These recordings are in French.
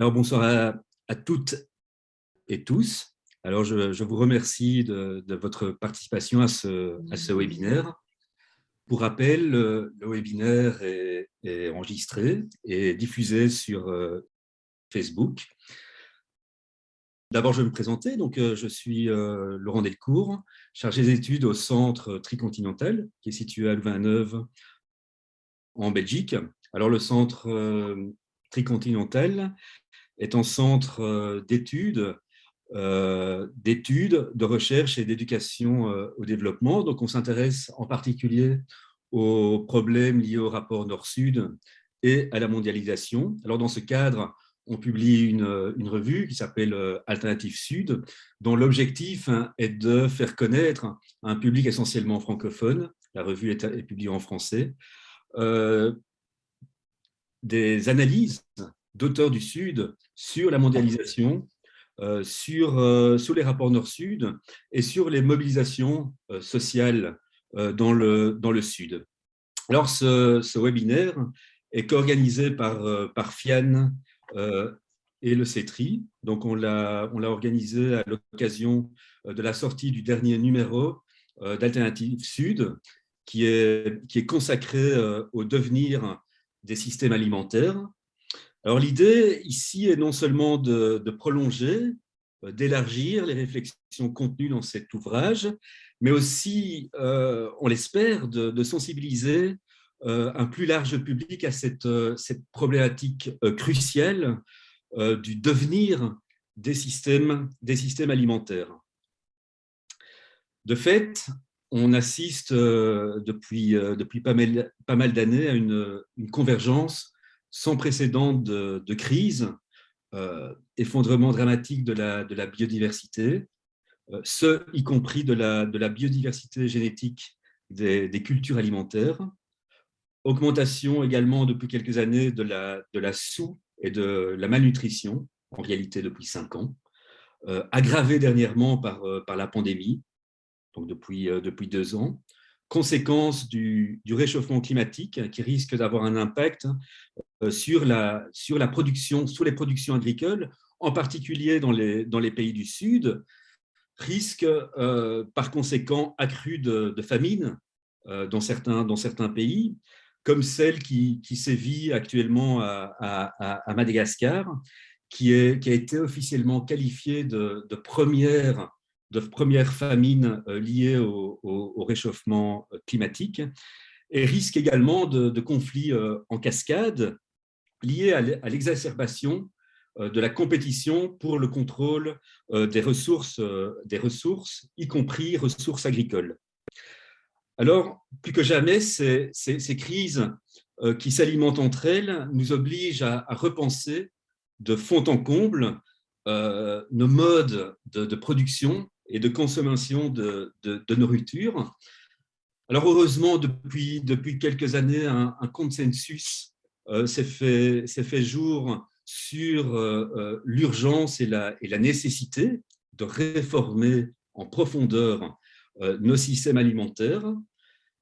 Alors, bonsoir à toutes et tous. Alors, je vous remercie de votre participation à ce webinaire. Pour rappel, le webinaire est enregistré et diffusé sur Facebook. D'abord, je vais me présenter. Donc, je suis Laurent Delcourt, chargé d'études au Centre Tricontinental, qui est situé à Louvain-la-Neuve, en Belgique. Alors, le Centre Tricontinental est un centre d'études, de recherche et d'éducation au développement. Donc, on s'intéresse en particulier aux problèmes liés au rapport Nord-Sud et à la mondialisation. Alors, dans ce cadre, on publie une revue qui s'appelle Alternative Sud, dont l'objectif est de faire connaître à un public essentiellement francophone. La revue est publiée en français. Des analyses d'auteurs du Sud sur la mondialisation, sur les rapports Nord-Sud et sur les mobilisations sociales dans le Sud. Alors, ce webinaire est co-organisé par FIAN et le CETRI. Donc, on l'a organisé à l'occasion de la sortie du dernier numéro d'Alternative Sud, qui est consacré au devenir des systèmes alimentaires. Alors, l'idée ici est non seulement de prolonger, d'élargir les réflexions contenues dans cet ouvrage, mais aussi, on l'espère, de sensibiliser un plus large public à cette problématique cruciale du devenir des systèmes alimentaires. De fait, on assiste depuis pas mal d'années à une convergence sans précédent de crise, effondrement dramatique de la biodiversité, y compris de la biodiversité génétique des cultures alimentaires, augmentation également depuis quelques années de la sous- et de la malnutrition, en réalité depuis 5 ans, aggravée dernièrement par la pandémie, donc depuis 2 ans, conséquence du réchauffement climatique qui risque d'avoir un impact sur la production, sur les productions agricoles, en particulier dans les pays du Sud, risque par conséquent accru de famine dans certains pays, comme celle qui sévit actuellement à Madagascar, qui a été officiellement qualifiée de première famine liée au réchauffement climatique, et risque également de conflits en cascade liés à l'exacerbation de la compétition pour le contrôle des ressources, y compris ressources agricoles. Alors, plus que jamais, ces crises qui s'alimentent entre elles nous obligent à repenser de fond en comble nos modes de production et de consommation de nourriture. Alors, heureusement, depuis quelques années, un consensus s'est fait jour sur l'urgence et la nécessité de réformer en profondeur nos systèmes alimentaires.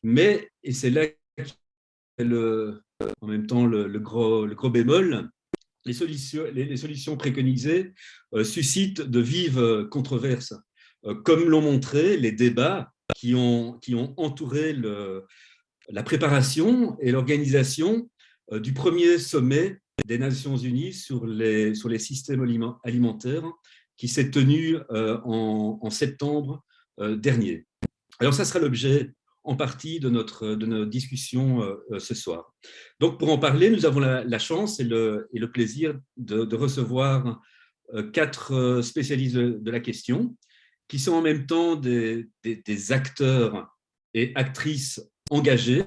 Mais, et c'est là en même temps le gros bémol, les solutions préconisées suscitent de vives controverses, comme l'ont montré les débats qui ont entouré la préparation et l'organisation du premier sommet des Nations Unies sur les systèmes alimentaires qui s'est tenu en septembre dernier. Alors, ça sera l'objet en partie de notre discussion ce soir. Donc, pour en parler, nous avons la chance et le plaisir de recevoir 4 spécialistes de la question, qui sont en même temps des acteurs et actrices engagés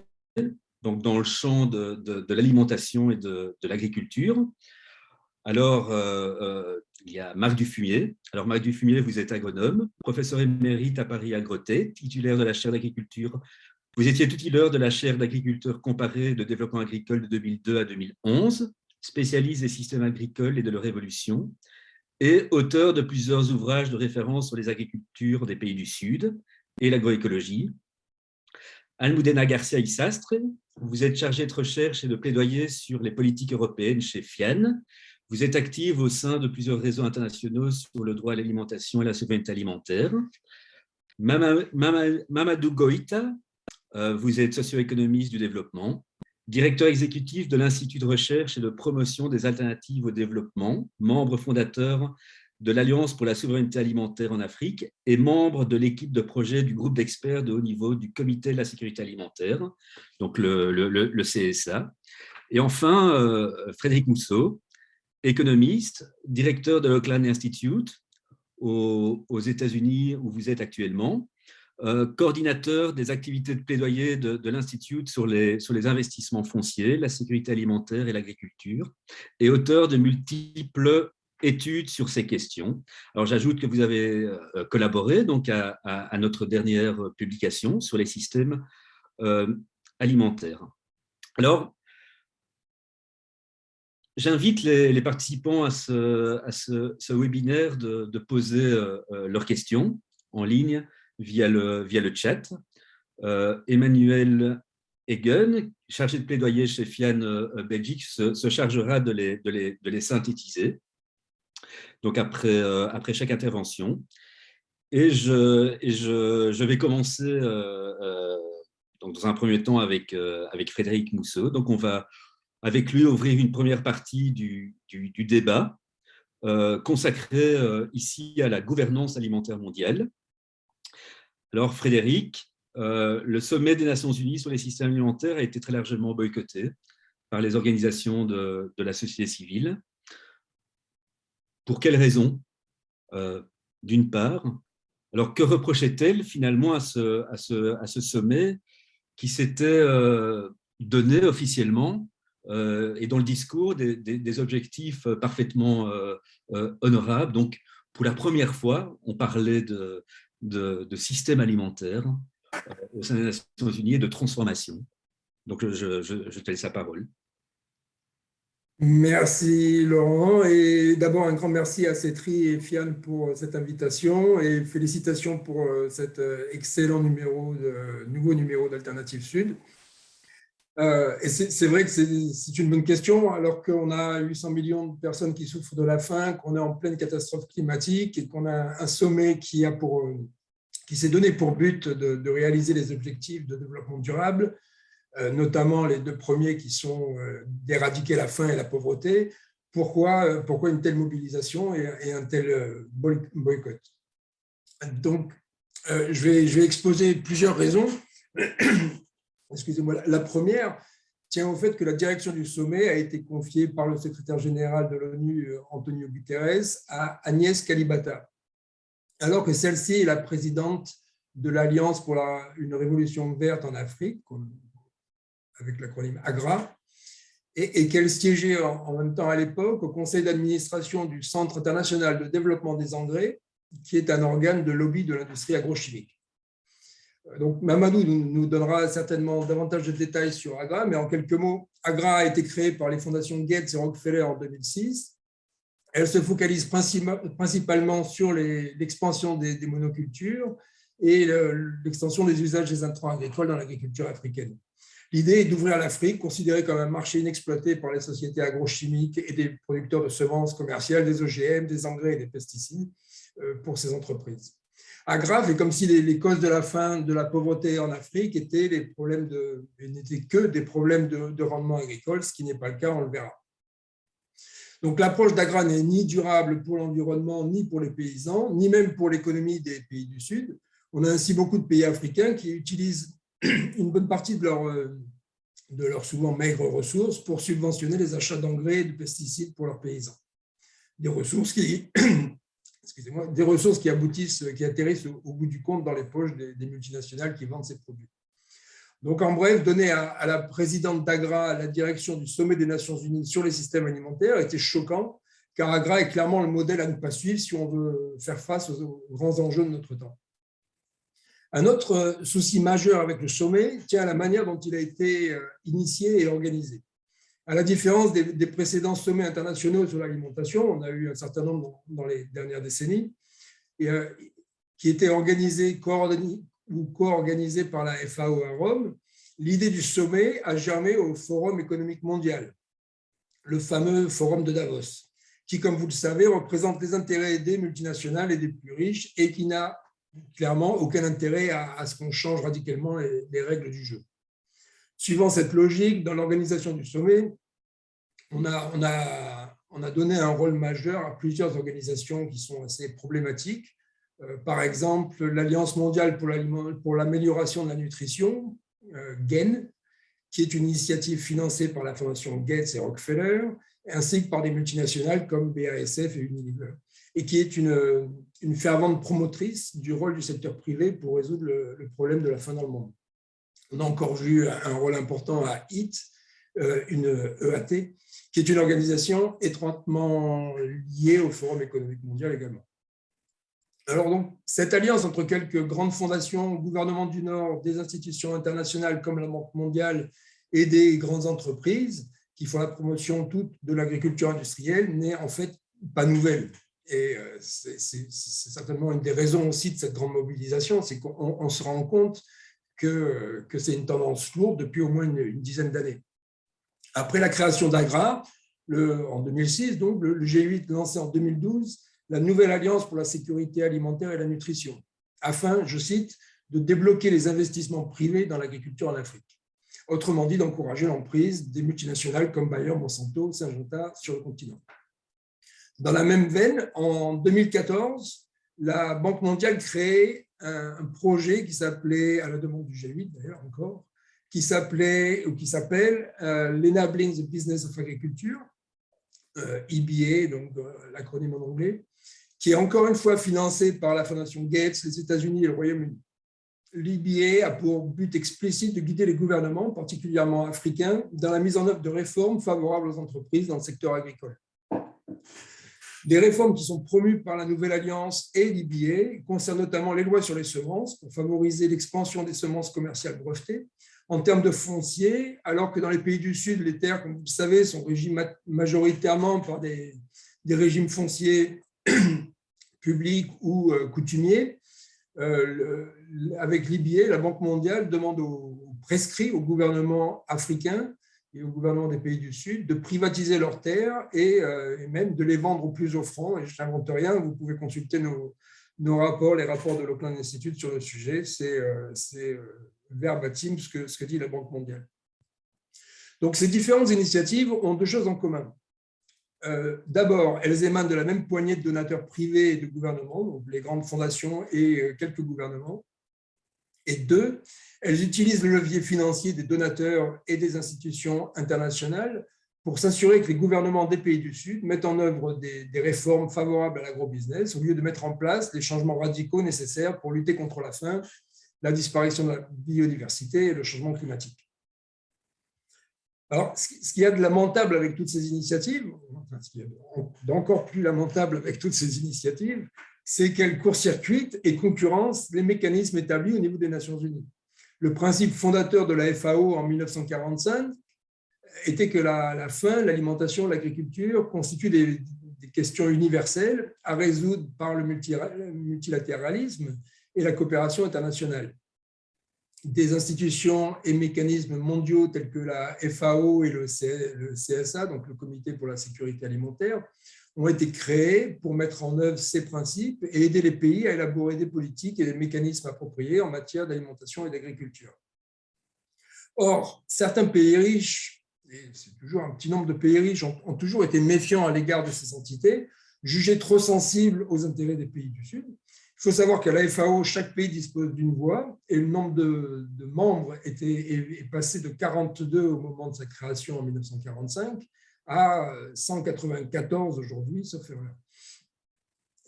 donc dans le champ de l'alimentation et de l'agriculture. Alors, il y a Marc Dufumier. Alors, Marc Dufumier, vous êtes agronome, professeur émérite à Paris Agrotech, titulaire de la chaire d'agriculture. Vous étiez tuteur de la chaire d'agriculture comparée de développement agricole de 2002 à 2011, spécialiste des systèmes agricoles et de leur évolution, et auteur de plusieurs ouvrages de référence sur les agricultures des pays du Sud et l'agroécologie. Almudena Garcia Issastre, vous êtes chargée de recherche et de plaidoyer sur les politiques européennes chez FIAN. Vous êtes active au sein de plusieurs réseaux internationaux sur le droit à l'alimentation et la souveraineté alimentaire. Mamadou Goïta, vous êtes socio-économiste du développement, directeur exécutif de l'Institut de recherche et de promotion des alternatives au développement, membre fondateur de l'Alliance pour la souveraineté alimentaire en Afrique et membre de l'équipe de projet du groupe d'experts de haut niveau du Comité de la sécurité alimentaire, donc le CSA. Et enfin, Frédéric Mousseau, économiste, directeur de l'Oakland Institute aux États-Unis où vous êtes actuellement, coordinateur des activités de plaidoyer de l'Institut sur les investissements fonciers, la sécurité alimentaire et l'agriculture, et auteur de multiples études sur ces questions. Alors, j'ajoute que vous avez collaboré donc à notre dernière publication sur les systèmes alimentaires. Alors, j'invite les participants à ce webinaire de poser leurs questions en ligne via le chat. Emmanuel Egen, chargé de plaidoyer chez FIAN Belgique, se chargera de les synthétiser donc après chaque intervention. Et je vais commencer donc dans un premier temps avec Frédéric Mousseau. Donc on va avec lui ouvrir une première partie du débat consacré ici à la gouvernance alimentaire mondiale. Alors Frédéric, le sommet des Nations Unies sur les systèmes alimentaires a été très largement boycotté par les organisations de la société civile. Pour quelles raisons? D'une part, alors que reprochait-elle finalement à ce sommet qui s'était donné officiellement et dans le discours des objectifs parfaitement honorables? Donc, pour la première fois, on parlait de système alimentaire au sein des Nations Unies et de transformation. Donc, je te laisse la parole. Merci Laurent, et d'abord un grand merci à CETRI et FIAN pour cette invitation et félicitations pour cet excellent nouveau numéro d'Alternative Sud. Et c'est vrai que c'est une bonne question, alors qu'on a 800 millions de personnes qui souffrent de la faim, qu'on est en pleine catastrophe climatique et qu'on a un sommet qui s'est donné pour but de réaliser les objectifs de développement durable, notamment les deux premiers qui sont d'éradiquer la faim et la pauvreté. Pourquoi une telle mobilisation et un tel boycott? Donc, je vais exposer plusieurs raisons. Excusez-moi. La première tient au fait que la direction du sommet a été confiée par le secrétaire général de l'ONU, Antonio Guterres, à Agnès Kalibata, alors que celle-ci est la présidente de l'Alliance pour une révolution verte en Afrique, avec l'acronyme AGRA, et qu'elle siégeait en même temps à l'époque au conseil d'administration du Centre international de développement des engrais, qui est un organe de lobby de l'industrie agrochimique. Donc, Mamadou nous donnera certainement davantage de détails sur AGRA, mais en quelques mots, AGRA a été créée par les fondations Gates et Rockefeller en 2006. Elle se focalise principalement sur l'expansion des monocultures et l'extension des usages des intrants agricoles dans l'agriculture africaine. L'idée est d'ouvrir l'Afrique, considérée comme un marché inexploité par les sociétés agrochimiques et des producteurs de semences commerciales, des OGM, des engrais et des pesticides pour ces entreprises. AGRA fait comme si les causes de la faim, de la pauvreté en Afrique n'étaient que des problèmes de rendement agricole, ce qui n'est pas le cas, on le verra. Donc l'approche d'AGRA n'est ni durable pour l'environnement, ni pour les paysans, ni même pour l'économie des pays du Sud. On a ainsi beaucoup de pays africains qui utilisent une bonne partie de leurs souvent maigres ressources pour subventionner les achats d'engrais et de pesticides pour leurs paysans. Des ressources qui atterrissent au bout du compte dans les poches des multinationales qui vendent ces produits. Donc, en bref, donner à la présidente d'AGRA la direction du sommet des Nations Unies sur les systèmes alimentaires était choquant, car AGRA est clairement le modèle à ne pas suivre si on veut faire face aux grands enjeux de notre temps. Un autre souci majeur avec le sommet tient à la manière dont il a été initié et organisé. À la différence des précédents sommets internationaux sur l'alimentation, on a eu un certain nombre dans les dernières décennies, qui étaient organisés, co-organisés par la FAO à Rome. L'idée du sommet a germé au Forum économique mondial, le fameux Forum de Davos. qui, comme vous le savez, représente les intérêts des multinationales et des plus riches et qui n'a clairement aucun intérêt à ce qu'on change radicalement les règles du jeu. Suivant cette logique, dans l'organisation du sommet, on a donné un rôle majeur à plusieurs organisations qui sont assez problématiques. Par exemple, l'Alliance mondiale pour l'amélioration de la nutrition, GAIN, qui est une initiative financée par la Fondation Gates et Rockefeller, ainsi que par des multinationales comme BASF et Unilever, et qui est une fervente promotrice du rôle du secteur privé pour résoudre le problème de la faim dans le monde. On a encore vu un rôle important à HIT, une EAT, qui est une organisation étroitement liée au Forum économique mondial également. Alors donc, cette alliance entre quelques grandes fondations, gouvernements du Nord, des institutions internationales comme la Banque mondiale et des grandes entreprises qui font la promotion toute de l'agriculture industrielle n'est en fait pas nouvelle. Et c'est certainement une des raisons aussi de cette grande mobilisation, c'est qu'on se rend compte que c'est une tendance lourde depuis au moins une dizaine d'années. Après la création d'AGRA, en 2006, donc, le G8 lancé en 2012 la nouvelle alliance pour la sécurité alimentaire et la nutrition, afin, je cite, de débloquer les investissements privés dans l'agriculture en Afrique. Autrement dit, d'encourager l'emprise des multinationales comme Bayer, Monsanto, Syngenta sur le continent. Dans la même veine, en 2014, la Banque mondiale crée un projet qui s'appelait, à la demande du G8 d'ailleurs encore, qui s'appelle l'Enabling the Business of Agriculture, EBA, donc l'acronyme en anglais, qui est encore une fois financé par la Fondation Gates, les États-Unis et le Royaume-Uni. L'EBA a pour but explicite de guider les gouvernements, particulièrement africains, dans la mise en œuvre de réformes favorables aux entreprises dans le secteur agricole. Des réformes qui sont promues par la Nouvelle Alliance et l'EBA concernent notamment les lois sur les semences pour favoriser l'expansion des semences commerciales brevetées en termes de foncier, alors que dans les pays du Sud, les terres, comme vous le savez, sont régies majoritairement par des régimes fonciers publics ou coutumiers. Avec l'EBA, la Banque mondiale demande prescrit aux gouvernements africains et aux gouvernements des pays du Sud de privatiser leurs terres et même de les vendre aux plus offrants. Et je n'invente rien, vous pouvez consulter nos rapports, les rapports de l'Auckland Institute sur le sujet. C'est verbatim ce que dit la Banque mondiale. Donc, ces différentes initiatives ont deux choses en commun. D'abord, elles émanent de la même poignée de donateurs privés et de gouvernements, donc les grandes fondations et quelques gouvernements. Et deux, elles utilisent le levier financier des donateurs et des institutions internationales pour s'assurer que les gouvernements des pays du Sud mettent en œuvre des réformes favorables à l'agrobusiness au lieu de mettre en place les changements radicaux nécessaires pour lutter contre la faim, la disparition de la biodiversité et le changement climatique. Alors, ce qu'il y a de lamentable avec toutes ces initiatives, ce qu'il y a d'encore plus lamentable avec toutes ces initiatives, c'est qu'elles court-circuitent et concurrencent les mécanismes établis au niveau des Nations Unies. Le principe fondateur de la FAO en 1945 était que la faim, l'alimentation, l'agriculture constituent des questions universelles à résoudre par le multilatéralisme et la coopération internationale. Des institutions et mécanismes mondiaux tels que la FAO et le CSA, donc le Comité pour la sécurité alimentaire, ont été créés pour mettre en œuvre ces principes et aider les pays à élaborer des politiques et des mécanismes appropriés en matière d'alimentation et d'agriculture. Or, certains pays riches, et c'est toujours un petit nombre de pays riches, ont toujours été méfiants à l'égard de ces entités, jugés trop sensibles aux intérêts des pays du Sud. Il faut savoir qu'à la FAO, chaque pays dispose d'une voix et le nombre de membres est passé de 42 au moment de sa création en 1945 à 194 aujourd'hui, sauf erreur.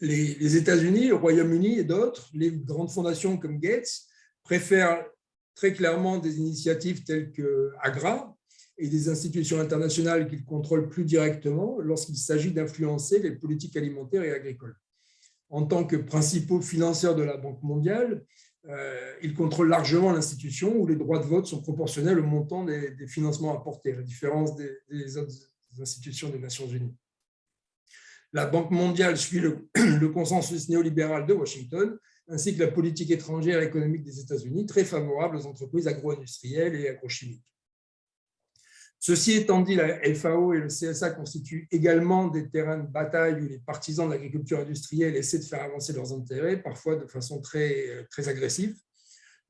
Les États-Unis, le Royaume-Uni et d'autres, les grandes fondations comme Gates, préfèrent très clairement des initiatives telles que AGRA et des institutions internationales qu'ils contrôlent plus directement lorsqu'il s'agit d'influencer les politiques alimentaires et agricoles. En tant que principaux financeurs de la Banque mondiale, ils contrôlent largement l'institution où les droits de vote sont proportionnels au montant des financements apportés, à la différence des autres institutions des Nations Unies. La Banque mondiale suit le consensus néolibéral de Washington, ainsi que la politique étrangère et économique des États-Unis, très favorable aux entreprises agro-industrielles et agrochimiques. Ceci étant dit, la FAO et le CSA constituent également des terrains de bataille où les partisans de l'agriculture industrielle essaient de faire avancer leurs intérêts, parfois de façon très, très agressive.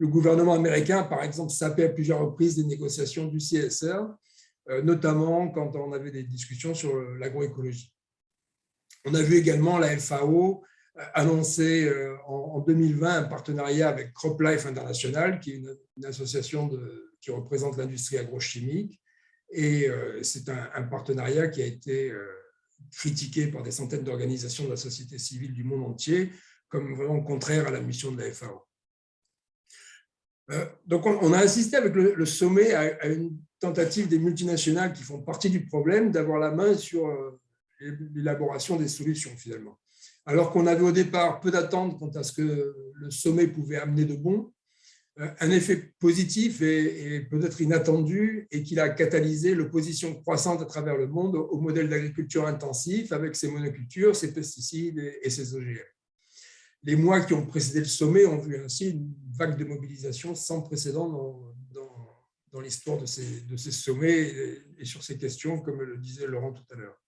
Le gouvernement américain a par exemple sapé à plusieurs reprises des négociations du CSR, notamment quand on avait des discussions sur l'agroécologie. On a vu également la FAO annoncer en 2020 un partenariat avec CropLife International, qui est une association qui représente l'industrie agrochimique. Et c'est un partenariat qui a été critiqué par des centaines d'organisations de la société civile du monde entier comme vraiment contraire à la mission de la FAO. Donc, on a assisté avec le sommet à une tentative des multinationales qui font partie du problème d'avoir la main sur l'élaboration des solutions, finalement. Alors qu'on avait au départ peu d'attentes quant à ce que le sommet pouvait amener de bon, un effet positif et peut-être inattendu et qu'il a catalysé l'opposition croissante à travers le monde au modèle d'agriculture intensif avec ses monocultures, ses pesticides et ses OGM. Les mois qui ont précédé le sommet ont vu ainsi une vague de mobilisation sans précédent dans l'histoire de ces sommets et sur ces questions, comme le disait Laurent tout à l'heure.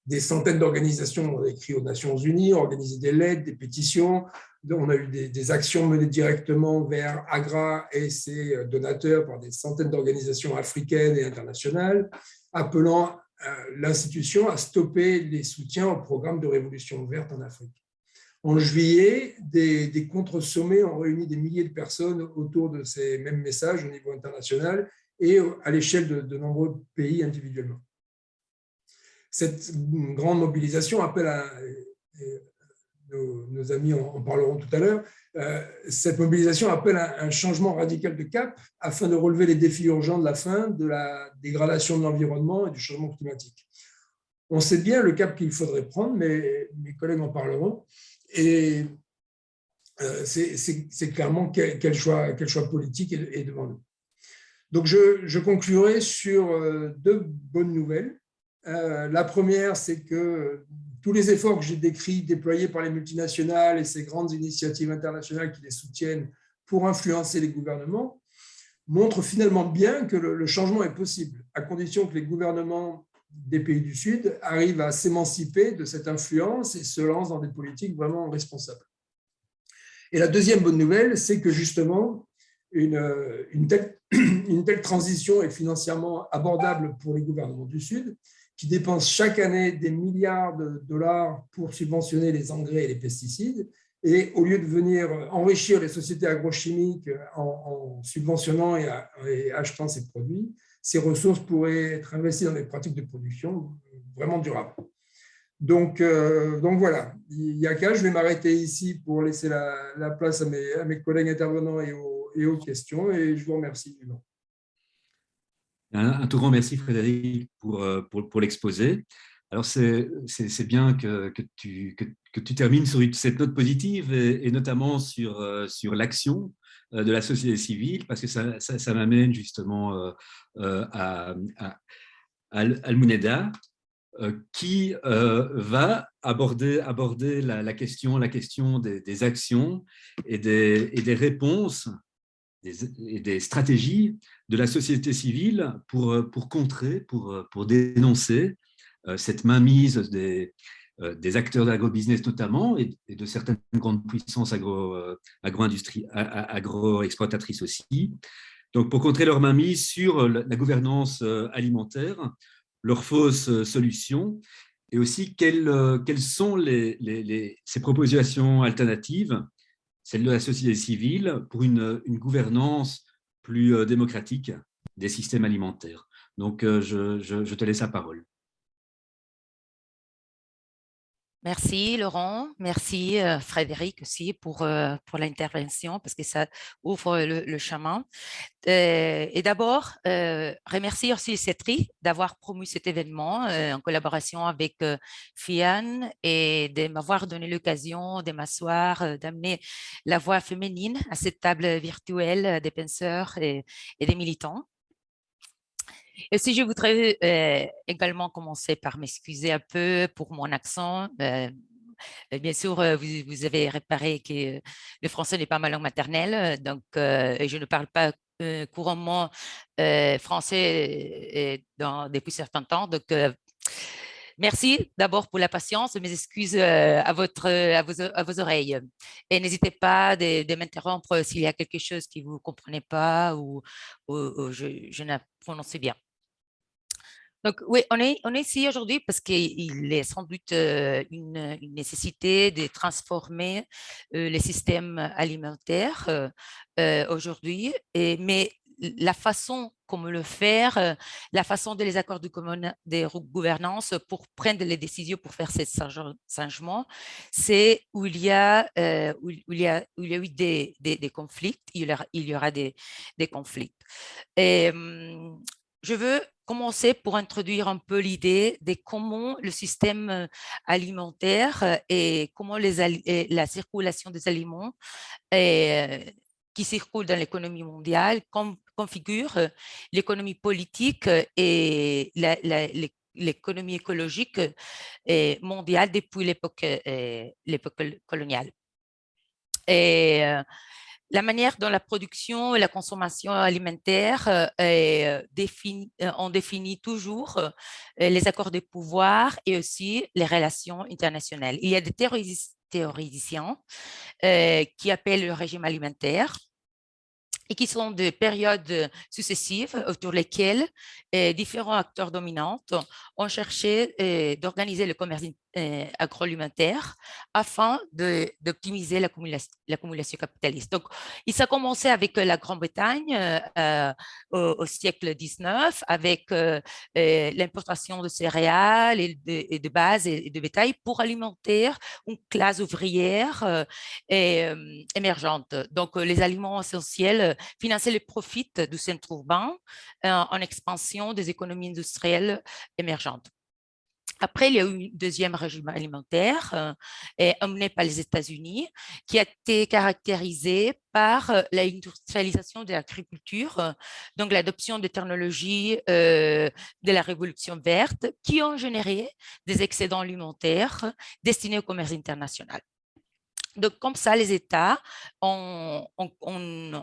Des centaines d'organisations ont écrit aux Nations Unies, ont organisé des lettres, des pétitions. On a eu des actions menées directement vers AGRA et ses donateurs par des centaines d'organisations africaines et internationales, appelant l'institution à stopper les soutiens au programme de révolution verte en Afrique. En juillet, des contre-sommets ont réuni des milliers de personnes autour de ces mêmes messages au niveau international et à l'échelle de nombreux pays individuellement. Cette grande mobilisation appelle à, nos amis en parleront tout à l'heure, cette mobilisation appelle à un changement radical de cap afin de relever les défis urgents de la faim, de la dégradation de l'environnement et du changement climatique. On sait bien le cap qu'il faudrait prendre, mais mes collègues en parleront. Et c'est clairement quel choix politique est devant nous. Donc, je conclurai sur deux bonnes nouvelles. La première, c'est que tous les efforts que j'ai décrits, déployés par les multinationales et ces grandes initiatives internationales qui les soutiennent pour influencer les gouvernements, montrent finalement bien que le changement est possible, à condition que les gouvernements des pays du Sud arrivent à s'émanciper de cette influence et se lancent dans des politiques vraiment responsables. Et la deuxième bonne nouvelle, c'est que justement, une telle transition est financièrement abordable pour les gouvernements du Sud, qui dépensent chaque année des milliards de dollars pour subventionner les engrais et les pesticides. Et au lieu de venir enrichir les sociétés agrochimiques en subventionnant et achetant ces produits, ces ressources pourraient être investies dans des pratiques de production vraiment durables. Donc voilà, Yaka, je vais m'arrêter ici pour laisser la place à mes collègues intervenants et aux questions, et je vous remercie. Un tout grand merci, Frédéric, pour l'exposé. Alors, c'est bien que tu termines sur cette note positive et notamment sur l'action de la société civile, parce que ça m'amène justement à Almuneda, qui va aborder la question des actions et des réponses et des stratégies de la société civile pour contrer, pour dénoncer cette mainmise des acteurs de l'agrobusiness notamment et de certaines grandes puissances agroexploitatrices aussi. Donc, pour contrer leur mainmise sur la gouvernance alimentaire, leurs fausses solutions et aussi quelles sont ces propositions alternatives, celle de la société civile, pour une gouvernance plus démocratique des systèmes alimentaires. Donc, je te laisse la parole. Merci Laurent, merci Frédéric aussi pour l'intervention parce que ça ouvre le chemin. Et d'abord, remercier aussi CETRI d'avoir promu cet événement en collaboration avec FIAN et de m'avoir donné l'occasion de m'asseoir, d'amener la voix féminine à cette table virtuelle des penseurs et des militants. Et si je voudrais également commencer par m'excuser un peu pour mon accent. Bien sûr, vous avez réparé que le français n'est pas ma langue maternelle, donc je ne parle pas couramment français depuis certains temps. Donc, merci d'abord pour la patience, mes excuses à vos oreilles. Et n'hésitez pas de m'interrompre s'il y a quelque chose que vous ne comprenez pas ou je n'ai prononcé bien. Donc, oui, on est ici aujourd'hui parce qu'il est sans doute une nécessité de transformer les systèmes alimentaires aujourd'hui, mais la façon comment le faire, la façon de les accords de gouvernance pour prendre les décisions pour faire ces changements, c'est où il y a eu des conflits, il y aura des conflits. Et, je veux commencer pour introduire un peu l'idée de comment le système alimentaire et comment la circulation des aliments qui circulent dans l'économie mondiale configure l'économie politique et l'économie écologique mondiale depuis l'époque coloniale. Et la manière dont la production et la consommation alimentaire on définit toujours les accords de pouvoir et aussi les relations internationales. Il y a des théoriciens qui appellent le régime alimentaire et qui sont des périodes successives autour desquelles différents acteurs dominants ont cherché d'organiser le commerce agroalimentaire afin d'optimiser l'accumulation capitaliste. Donc, ça a commencé avec la Grande-Bretagne au siècle XIX, avec l'importation de céréales et de base et de bétail pour alimenter une classe ouvrière émergente. Donc, les aliments essentiels financer les profits du centre urbain en expansion des économies industrielles émergentes. Après, il y a eu un deuxième régime alimentaire emmené par les États-Unis qui a été caractérisé par l'industrialisation de l'agriculture, donc l'adoption des technologies de la révolution verte qui ont généré des excédents alimentaires destinés au commerce international. Donc, comme ça, les États ont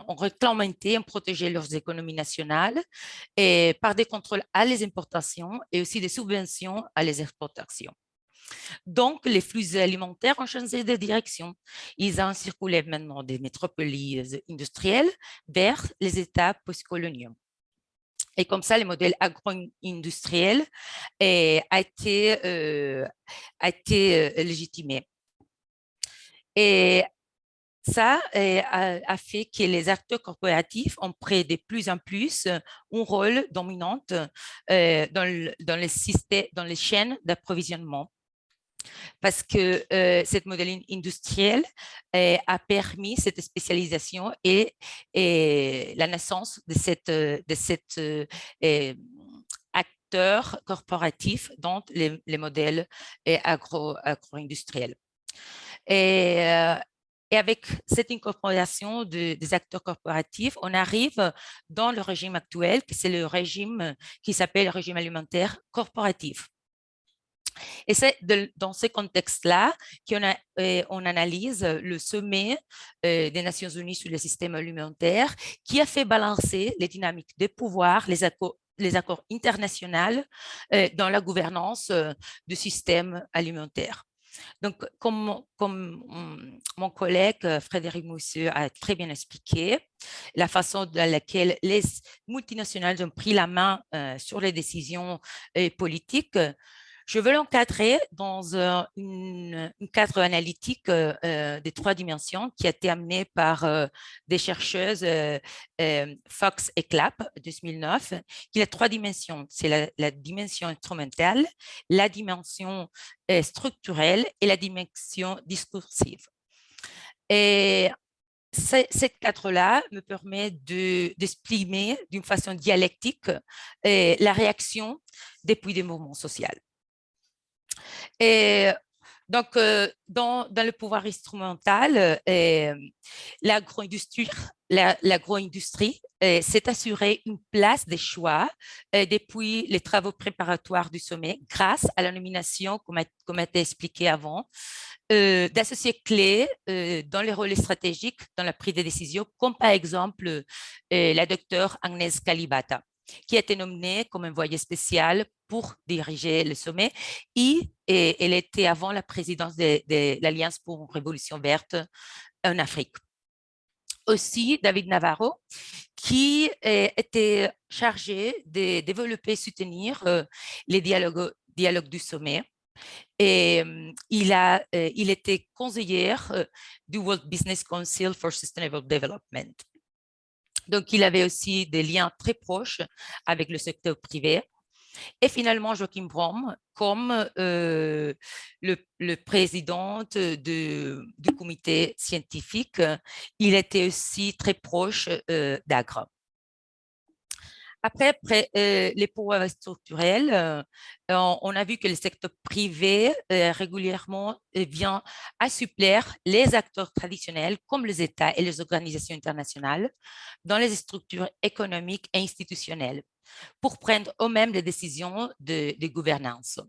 réglementé, ont protégé leurs économies nationales et par des contrôles à les importations et aussi des subventions à les exportations. Donc, les flux alimentaires ont changé de direction. Ils ont circulé maintenant des métropoles industrielles vers les États postcoloniaux. Et comme ça, le modèle agro-industriel a été légitimé. Et ça a fait que les acteurs corporatifs ont pris de plus en plus un rôle dominant dans les chaînes d'approvisionnement. Parce que ce modèle industriel a permis cette spécialisation et la naissance de cet acteur corporatif dans les modèles agro-industriels. Et avec cette incorporation des acteurs corporatifs, on arrive dans le régime actuel, qui c'est le régime qui s'appelle le régime alimentaire corporatif. Et c'est dans ce contexte-là qu'on analyse le sommet des Nations Unies sur le système alimentaire qui a fait balancer les dynamiques de pouvoir, les accords internationaux dans la gouvernance du système alimentaire. Donc, comme mon collègue Frédéric Mousseux a très bien expliqué, la façon dans laquelle les multinationales ont pris la main sur les décisions politiques, je veux l'encadrer dans un cadre analytique des 3 dimensions qui a été amené par des chercheuses Fox et Clapp en 2009, qui a 3 dimensions. C'est la dimension instrumentale, la dimension structurelle et la dimension discursive. Et ces 4-là me permettent d'exprimer d'une façon dialectique la réaction depuis des mouvements sociaux. Et Donc, dans le pouvoir instrumental, l'agroindustrie s'est assurée une place des choix depuis les travaux préparatoires du sommet grâce à la nomination, comme a été expliqué avant, d'associés clés dans les rôles stratégiques dans la prise de décision, comme par exemple la docteure Agnès Kalibata, qui a été nommée comme envoyée spéciale pour diriger le sommet et elle était avant la présidence de l'Alliance pour une révolution verte en Afrique. Aussi, David Navarro, qui était chargé de développer et soutenir les dialogues du sommet. Et il était conseiller du World Business Council for Sustainable Development. Donc, il avait aussi des liens très proches avec le secteur privé. Et finalement, Joachim Brom, comme le président du comité scientifique, il était aussi très proche d'Agra. Après les pouvoirs structurels, on a vu que le secteur privé régulièrement vient assouplir les acteurs traditionnels comme les États et les organisations internationales dans les structures économiques et institutionnelles pour prendre eux-mêmes les décisions de gouvernance.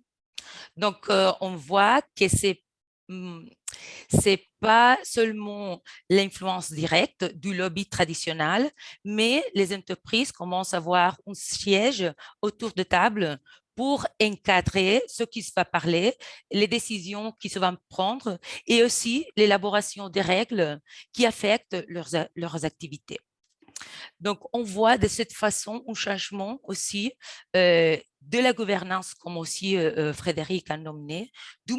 Donc, on voit que c'est pas seulement l'influence directe du lobby traditionnel, mais les entreprises commencent à avoir un siège autour de table pour encadrer ce qui se va parler, les décisions qui se vont prendre et aussi l'élaboration des règles qui affectent leurs activités. Donc, on voit de cette façon un changement aussi de la gouvernance, comme aussi Frédéric a nommé, du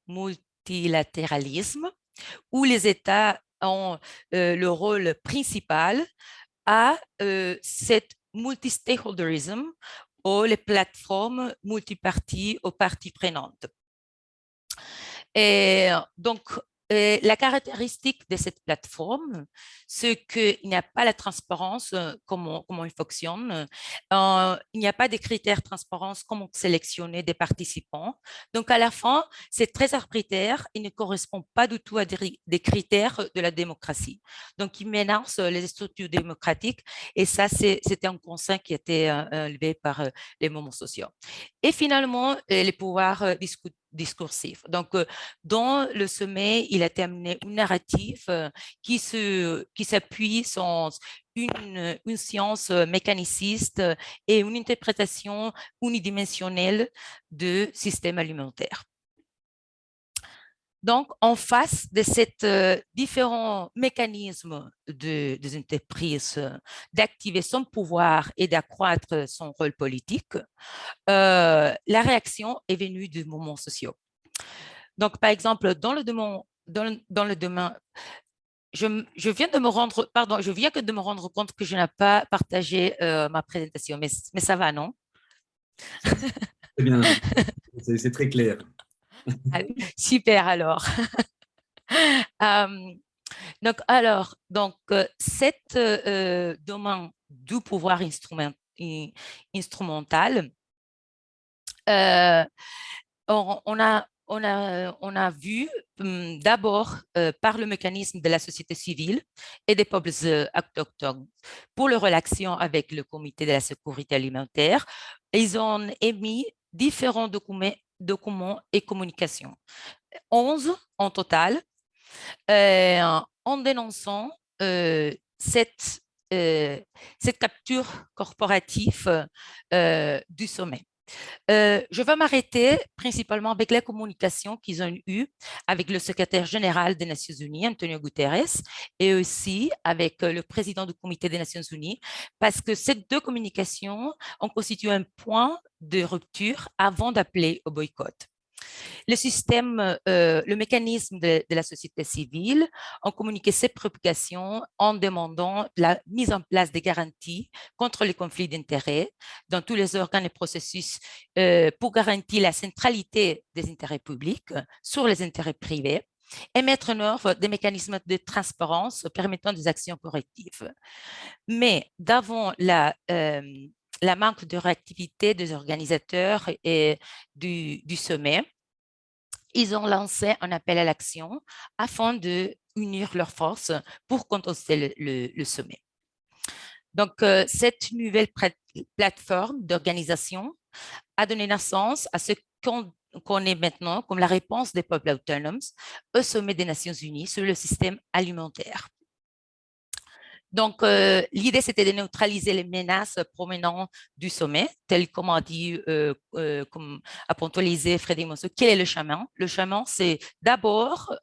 multilatéralisme, où les États ont le rôle principal, à cette multi-stakeholderism, ou les plateformes multiparties aux parties prenantes. Et donc, la caractéristique de cette plateforme, c'est qu'il n'y a pas la transparence, comment il fonctionne. Il n'y a pas de critères de transparence, comment sélectionner des participants. Donc, à la fin, c'est très arbitraire et ne correspond pas du tout à des critères de la démocratie. Donc, il menace les structures démocratiques et ça, c'était un constat qui a été élevé par les mouvements sociaux. Et finalement, les pouvoirs discursifs. Donc, dans le sommet, il a amené une narrative qui s'appuie sur une science mécaniciste et une interprétation unidimensionnelle du système alimentaire. Donc, en face de ces différents mécanismes des entreprises d'activer son pouvoir et d'accroître son rôle politique, la réaction est venue du mouvement social. Donc, par exemple, dans le domaine, je viens de me rendre compte que je n'ai pas partagé ma présentation, mais ça va, non? Très bien, c'est très clair. Super alors. Donc, cette domaine du pouvoir instrumental, on a vu d'abord par le mécanisme de la société civile et des peuples autochtones pour leur relation avec le comité de la sécurité alimentaire. Ils ont émis différents documents et communications, 11 en total, en dénonçant cette capture corporative du sommet. Je vais m'arrêter principalement avec les communications qu'ils ont eues avec le secrétaire général des Nations Unies, Antonio Guterres, et aussi avec le président du comité des Nations Unies, parce que ces deux communications ont constitué un point de rupture avant d'appeler au boycott. Le mécanisme de la société civile ont communiqué ses préoccupations en demandant la mise en place des garanties contre les conflits d'intérêts dans tous les organes et processus pour garantir la centralité des intérêts publics sur les intérêts privés et mettre en œuvre des mécanismes de transparence permettant des actions correctives. Mais d'avant la manque de réactivité des organisateurs et du sommet, ils ont lancé un appel à l'action afin de unir leurs forces pour contester le sommet. Donc, cette nouvelle plateforme d'organisation a donné naissance à ce qu'on connaît maintenant comme la réponse des peuples autonomes au sommet des Nations Unies sur le système alimentaire. Donc, l'idée, c'était de neutraliser les menaces provenant du sommet, tel comme a dit, comme a ponctualisé Frédéric Monceau. Quel est le chemin? Le chemin, c'est d'abord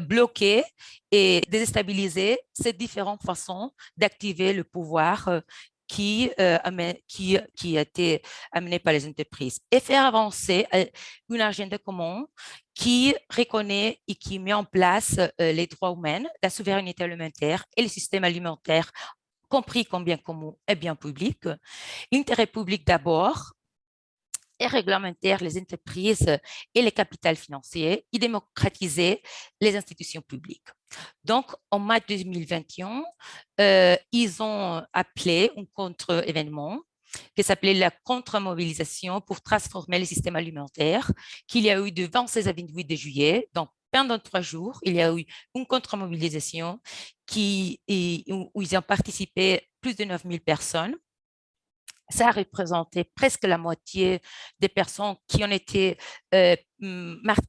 bloquer et déstabiliser ces différentes façons d'activer le pouvoir qui a été amené par les entreprises et faire avancer une agenda commune qui reconnaît et qui met en place les droits humains, la souveraineté alimentaire et le système alimentaire, compris comme bien commun et bien public. L'intérêt public d'abord, et réglementaire les entreprises et les capitals financiers et démocratiser les institutions publiques. Donc, en mars 2021, ils ont appelé un contre-événement qui s'appelait la contre-mobilisation pour transformer le système alimentaire, qu'il y a eu de 26 à 28 de juillet. Donc, pendant 3 jours, il y a eu une contre-mobilisation où ils ont participé plus de 9000 personnes. Ça a représenté presque la moitié des personnes qui ont été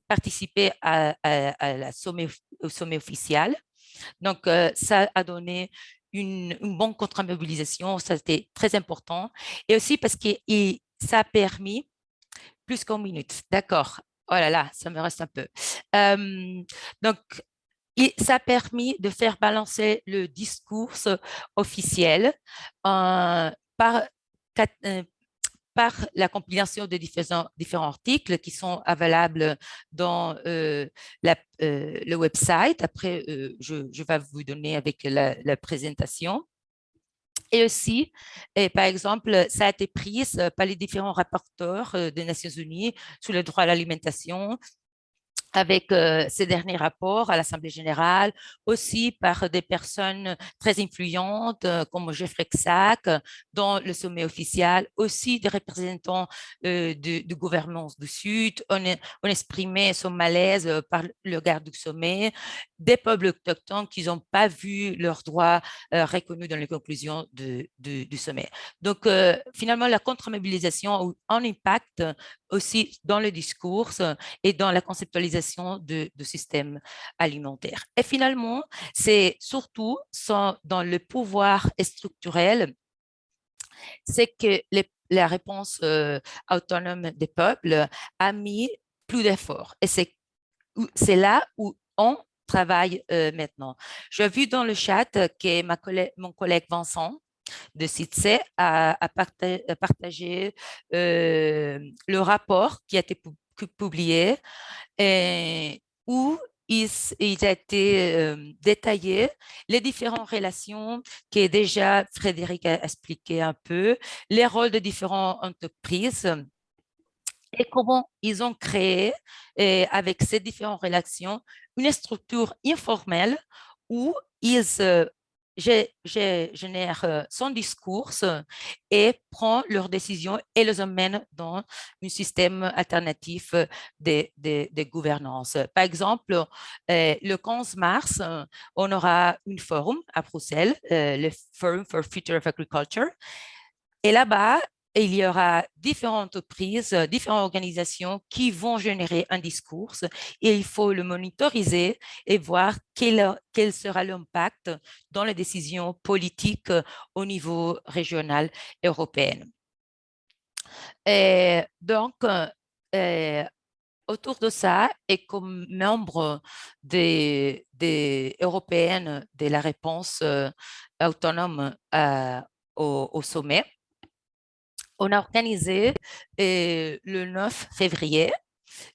participé au sommet officiel. Donc, ça a donné une bonne contre-mobilisation, ça c'était très important. Et aussi parce que ça a permis plus qu'une minute. D'accord. Oh là là, ça me reste un peu. Donc, ça a permis de faire balancer le discours officiel par la compilation de différents articles qui sont availles dans le website. Après, je vais vous donner avec la présentation. Et aussi, par exemple, ça a été pris par les différents rapporteurs des Nations Unies sur le droit à l'alimentation, avec ces derniers rapports à l'Assemblée générale, aussi par des personnes très influentes comme Jeffrey Sachs dans le sommet officiel, aussi des représentants du gouvernement du Sud, on exprimé son malaise par le regard du sommet, des peuples autochtones qui n'ont pas vu leurs droits reconnus dans les conclusions du sommet. Donc, finalement, la contre-mobilisation a eu un impact aussi dans le discours et dans la conceptualisation de système alimentaire. Et finalement, c'est surtout dans le pouvoir structurel, c'est que la réponse autonome des peuples a mis plus d'efforts. Et c'est là où on travaille maintenant. J'ai vu dans le chat que mon collègue Vincent de CITSE a partagé le rapport qui a été publié où il a été détaillé les différentes relations que déjà Frédéric a expliqué un peu, les rôles de différentes entreprises et comment ils ont créé, avec ces différentes relations, une structure informelle où ils génèrent son discours et prennent leurs décisions et les emmènent dans un système alternatif de gouvernance. Par exemple, le 15 mars, on aura un forum à Bruxelles, le Forum for Future of Agriculture. Et là-bas, il y aura différentes entreprises, différentes organisations qui vont générer un discours et il faut le monitoriser et voir quel sera l'impact dans les décisions politiques au niveau régional et européen. Et donc, autour de ça, et comme membre des européennes de la réponse autonome au sommet, on a organisé le 9 février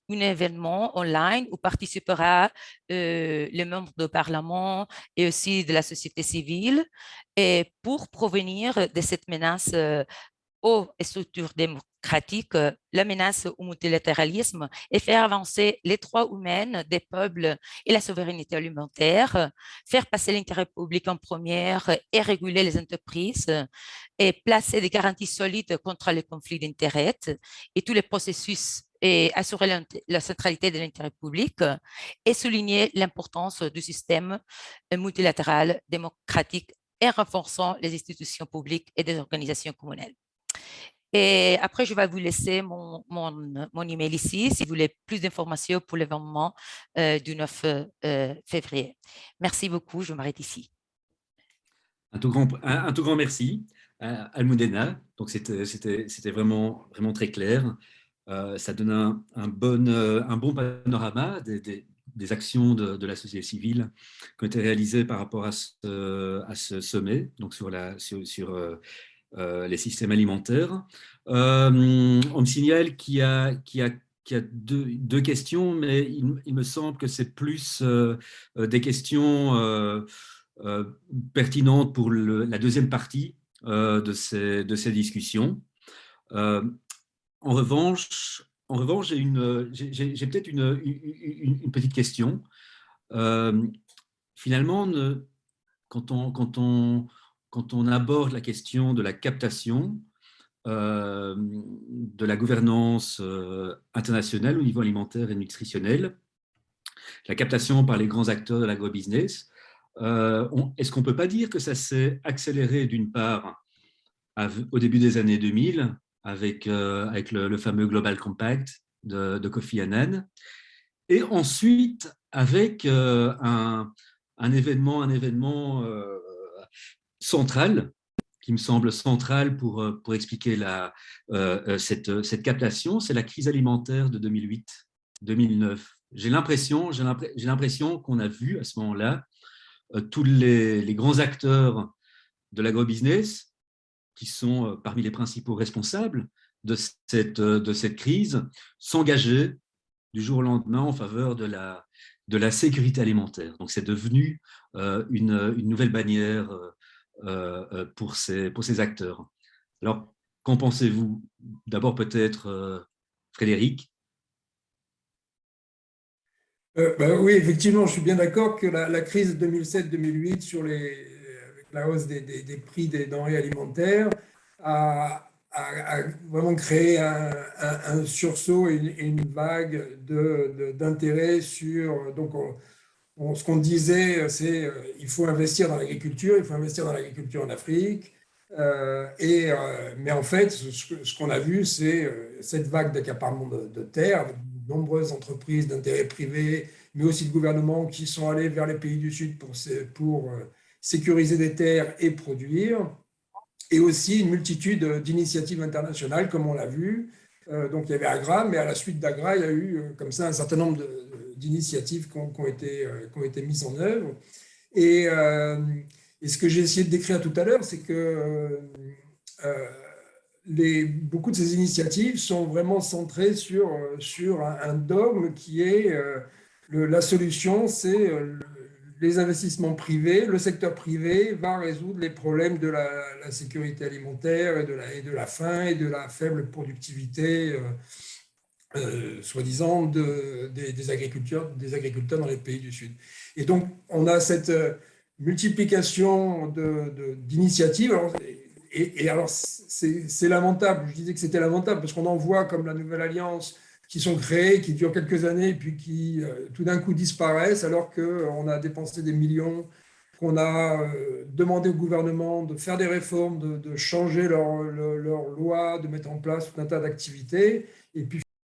un événement online où participera les membres du Parlement et aussi de la société civile et pour provenir de cette menace aux structures démocratiques, la menace au multilatéralisme et faire avancer les droits humains des peuples et la souveraineté alimentaire, faire passer l'intérêt public en première et réguler les entreprises et placer des garanties solides contre les conflits d'intérêts et tous les processus et assurer la centralité de l'intérêt public et souligner l'importance du système multilatéral démocratique et renforçant les institutions publiques et des organisations communales. Et après, je vais vous laisser mon email ici si vous voulez plus d'informations pour l'événement du 9 février. Merci beaucoup, je m'arrête ici. Un tout grand merci à Almudena. Donc, c'était vraiment très clair. Ça donne un bon panorama des actions de la société civile qui ont été réalisées par rapport à ce sommet, donc sur les systèmes alimentaires. On me signale qu'il y a deux questions, mais il me semble que c'est plus des questions pertinentes pour la deuxième partie de ces discussions. En revanche, j'ai peut-être une petite question. Finalement, quand on aborde la question de la captation de la gouvernance internationale au niveau alimentaire et nutritionnel, la captation par les grands acteurs de l'agrobusiness, est-ce qu'on ne peut pas dire que ça s'est accéléré d'une part au début des années 2000 avec le fameux Global Compact de Kofi Annan, et ensuite avec un événement central, qui me semble central pour expliquer cette captation, c'est la crise alimentaire de 2008-2009. J'ai l'impression qu'on a vu à ce moment-là tous les grands acteurs de l'agrobusiness, qui sont parmi les principaux responsables de cette crise, s'engager du jour au lendemain en faveur de la sécurité alimentaire. Donc, c'est devenu une nouvelle bannière pour ces acteurs. Alors, qu'en pensez-vous? D'abord, peut-être Frédéric. Oui, effectivement, je suis bien d'accord que la crise 2007-2008 avec la hausse des prix des denrées alimentaires a vraiment créé un sursaut et une vague d'intérêt sur… Donc, ce qu'on disait, c'est il faut investir dans l'agriculture, il faut investir dans l'agriculture en Afrique. Mais en fait, ce qu'on a vu, c'est cette vague d'accaparement de terres, avec de nombreuses entreprises d'intérêt privé, mais aussi de gouvernements qui sont allés vers les pays du Sud pour sécuriser des terres et produire, et aussi une multitude d'initiatives internationales, comme on l'a vu. Donc, il y avait Agra, mais à la suite d'Agra, il y a eu comme ça un certain nombre d'initiatives qui ont été mises en œuvre. Et ce que j'ai essayé de décrire tout à l'heure, c'est que beaucoup de ces initiatives sont vraiment centrées sur un dogme qui est la solution, c'est les investissements privés, le secteur privé va résoudre les problèmes de la sécurité alimentaire et de la faim et de la faible productivité, soi-disant, des agriculteurs dans les pays du Sud. Et donc, on a cette multiplication d'initiatives. Et alors, c'est lamentable. Je disais que c'était lamentable parce qu'on en voit comme la Nouvelle Alliance qui sont créées, qui durent quelques années et puis qui tout d'un coup disparaissent alors qu'on a dépensé des millions, qu'on a demandé au gouvernement de faire des réformes, de changer leurs lois, de mettre en place tout un tas d'activités. Et puis